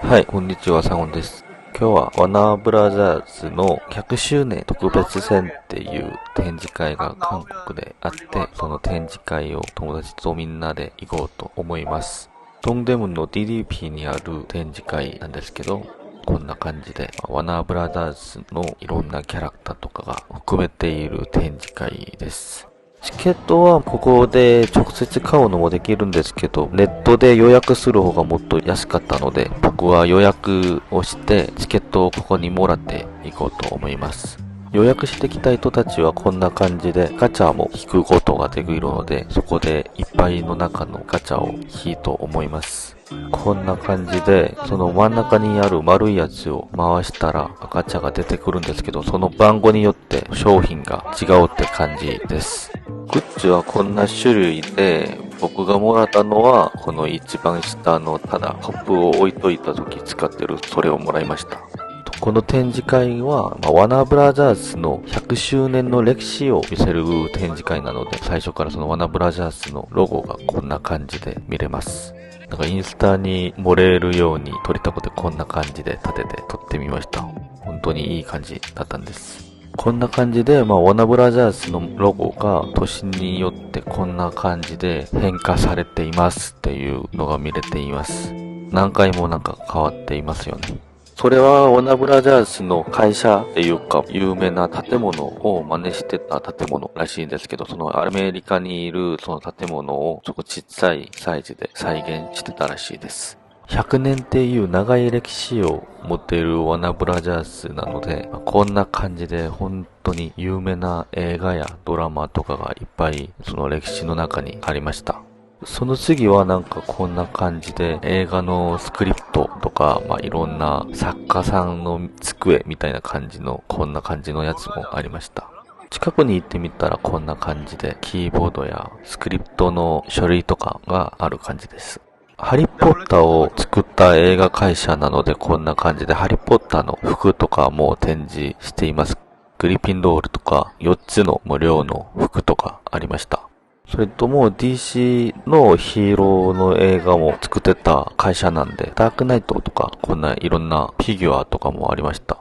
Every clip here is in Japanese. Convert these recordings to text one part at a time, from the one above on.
はい、こんにちは、サゴンです。今日はワナーブラザーズの100周年特別展っていう展示会が韓国であって、その展示会を友達とみんなで行こうと思います。ドンデムンの DDP にある展示会なんですけど、こんな感じで、ワナーブラザーズのいろんなキャラクターとかが含めている展示会です。チケットはここで直接買うのもできるんですけど、ネットで予約する方がもっと安かったので、僕は予約をしてチケットをここにもらっていこうと思います。予約してきた人たちはこんな感じでガチャも引くことができるので、そこでいっぱいの中のガチャを引いと思います。こんな感じで、その真ん中にある丸いやつを回したらガチャが出てくるんですけど、その番号によって商品が違うって感じです。グッズはこんな種類で、僕がもらったのは、この一番下のただコップを置いといた時使ってる、それをもらいました。この展示会は、ワナーブラザーズの100周年の歴史を見せる展示会なので、最初からそのワナーブラザーズのロゴがこんな感じで見れます。なんかインスタに盛れるように撮りたくてこんな感じで立てて撮ってみました。本当にいい感じだったんです。こんな感じで、ワナブラザーズのロゴが年によってこんな感じで変化されていますっていうのが見れています。何回もなんか変わっていますよね。それはワナブラザーズの会社っていうか有名な建物を真似してた建物らしいんですけど、そのアメリカにいるその建物をちょっとちっちゃいサイズで再現してたらしいです。100年っていう長い歴史を持っているワナブラザーズなので、こんな感じで本当に有名な映画やドラマとかがいっぱいその歴史の中にありました。その次はなんかこんな感じで映画のスクリプトとか、いろんな作家さんの机みたいな感じのこんな感じのやつもありました。近くに行ってみたらこんな感じでキーボードやスクリプトの書類とかがある感じです。ハリーポッターを作った映画会社なのでこんな感じでハリーポッターの服とかも展示しています。グリフィンドールとか4つの無料の服とかありました。それとも DC のヒーローの映画も作ってた会社なんで、ダークナイトとかこんないろんなフィギュアとかもありました。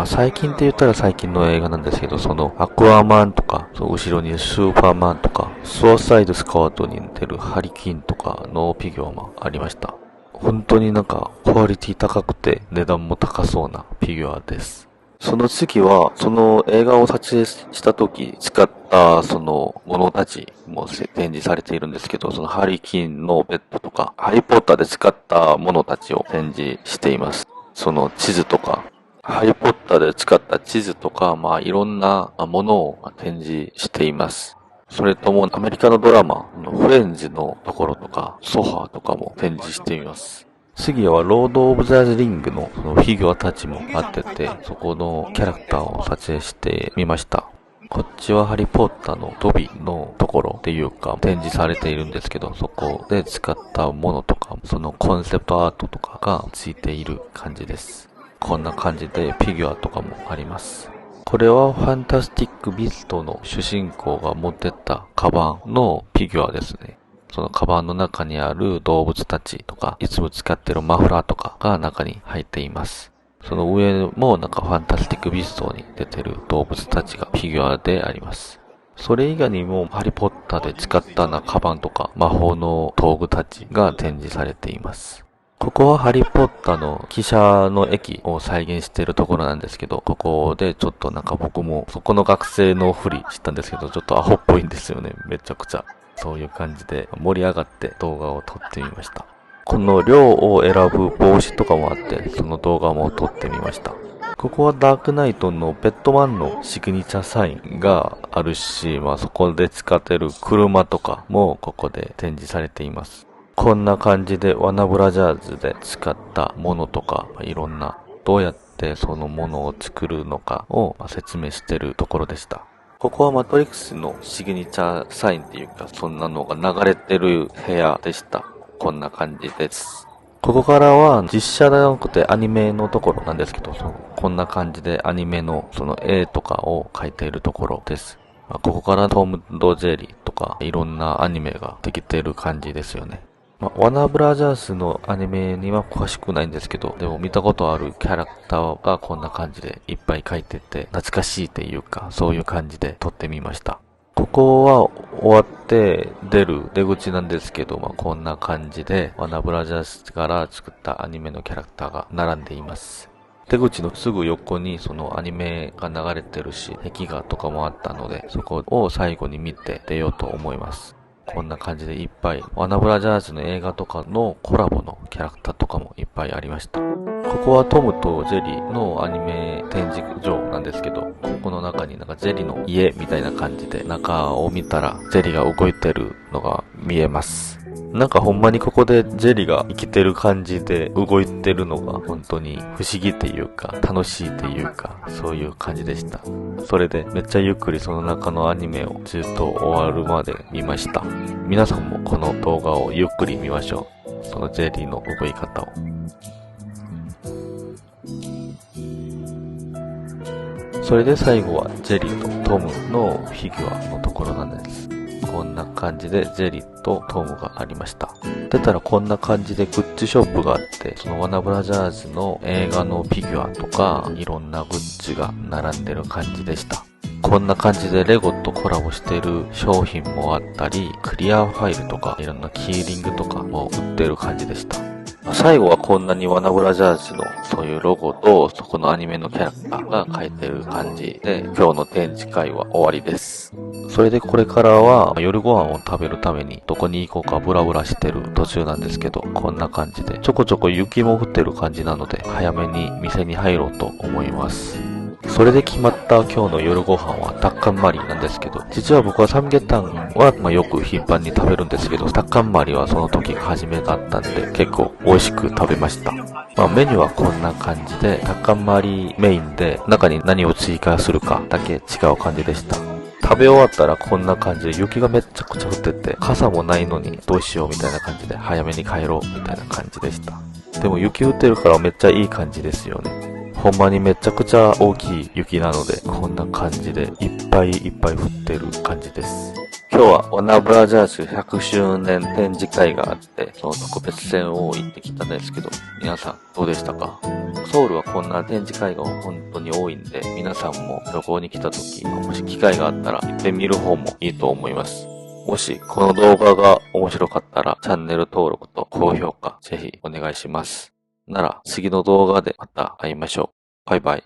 最近って言ったら最近の映画なんですけど、そのアクアマンとか、その後ろにスーパーマンとか、スワサイドスカワートに出るハリキンとかのフィギュアもありました。本当になんかクオリティ高くて値段も高そうなフィギュアです。その次は、その映画を撮影した時使ったそのものたちも展示されているんですけど、そのハリキンのベッドとか、ハリーポッターで使ったものたちを展示しています。その地図とか、ハリーポッターで使った地図とか、いろんなものを展示しています。それともアメリカのドラマのフレンズのところとか、ソファーとかも展示しています。次はロード・オブ・ザ・リングのそのフィギュアたちもあってて、そこのキャラクターを撮影してみました。こっちはハリーポッターのトビのところっていうか展示されているんですけど、そこで使ったものとか、そのコンセプトアートとかがついている感じです。こんな感じでフィギュアとかもあります。これはファンタスティックビストの主人公が持ってったカバンのフィギュアですね。そのカバンの中にある動物たちとか、いつも使ってるマフラーとかが中に入っています。その上もなんかファンタスティックビストに出てる動物たちがフィギュアであります。それ以外にもハリーポッターで使ったカバンとか魔法の道具たちが展示されています。ここはハリーポッターの汽車の駅を再現しているところなんですけど、ここでちょっとなんか僕もそこの学生のふりしたんですけど、ちょっとアホっぽいんですよね。めちゃくちゃ。そういう感じで盛り上がって動画を撮ってみました。この量を選ぶ帽子とかもあって、その動画も撮ってみました。ここはダークナイトのベッドマンのシグニチャーサインがあるし、そこで使ってる車とかもここで展示されています。こんな感じでワナブラザーズで使ったものとか、いろんなどうやってそのものを作るのかを説明しているところでした。ここはマトリックスのシグニチャーサインっていうか、そんなのが流れてる部屋でした。こんな感じです。ここからは実写ではなくてアニメのところなんですけど、こんな感じでアニメのその絵とかを描いているところです。ここからトムとジェリーとかいろんなアニメができている感じですよね。ワナーブラザースのアニメには詳しくないんですけど、でも見たことあるキャラクターがこんな感じでいっぱい描いてて、懐かしいっていうか、そういう感じで撮ってみました。ここは終わって出る出口なんですけど、こんな感じで、ワナーブラザースから作ったアニメのキャラクターが並んでいます。出口のすぐ横にそのアニメが流れてるし、壁画とかもあったので、そこを最後に見て出ようと思います。こんな感じでいっぱい、ワナブラジャーズの映画とかのコラボのキャラクターとかもいっぱいありました。ここはトムとジェリーのアニメ展示場なんですけど、ここの中になんかジェリーの家みたいな感じで中を見たらジェリーが動いてるのが見えます。なんかほんまにここでジェリーが生きてる感じで動いてるのが本当に不思議っていうか楽しいっていうかそういう感じでした。それでめっちゃゆっくりその中のアニメをずっと終わるまで見ました。皆さんもこの動画をゆっくり見ましょう。そのジェリーの動き方を。それで最後はジェリーとトムのフィギュアのところなんです。こんな感じでジェリーとトムがありました。出たらこんな感じでグッズショップがあって、そのワナブラザーズの映画のフィギュアとか、いろんなグッズが並んでる感じでした。こんな感じでレゴとコラボしてる商品もあったり、クリアファイルとか、いろんなキーリングとかも売ってる感じでした。最後はこんなにワナブラザーズのそういうロゴとそこのアニメのキャラクターが描いてる感じで今日の展示会は終わりです。それでこれからは夜ご飯を食べるためにどこに行こうかブラブラしてる途中なんですけど、こんな感じでちょこちょこ雪も降ってる感じなので早めに店に入ろうと思います。それで決まった今日の夜ご飯はタッカンマリなんですけど、実は僕はサムゲタンはよく頻繁に食べるんですけど、タッカンマリはその時が初めだったんで結構美味しく食べました。メニューはこんな感じで、タッカンマリメインで中に何を追加するかだけ違う感じでした。食べ終わったらこんな感じで雪がめっちゃくちゃ降ってて、傘もないのにどうしようみたいな感じで早めに帰ろうみたいな感じでした。でも雪降ってるからめっちゃいい感じですよね。ほんまにめちゃくちゃ大きい雪なので、こんな感じでいっぱいいっぱい降ってる感じです。今日はワナブラザーズ100周年展示会があって、その特別展を行ってきたんですけど、皆さんどうでしたか？ソウルはこんな展示会が本当に多いんで、皆さんも旅行に来た時、もし機会があったら行ってみる方もいいと思います。もしこの動画が面白かったらチャンネル登録と高評価ぜひお願いします。なら次の動画でまた会いましょう。バイバイ。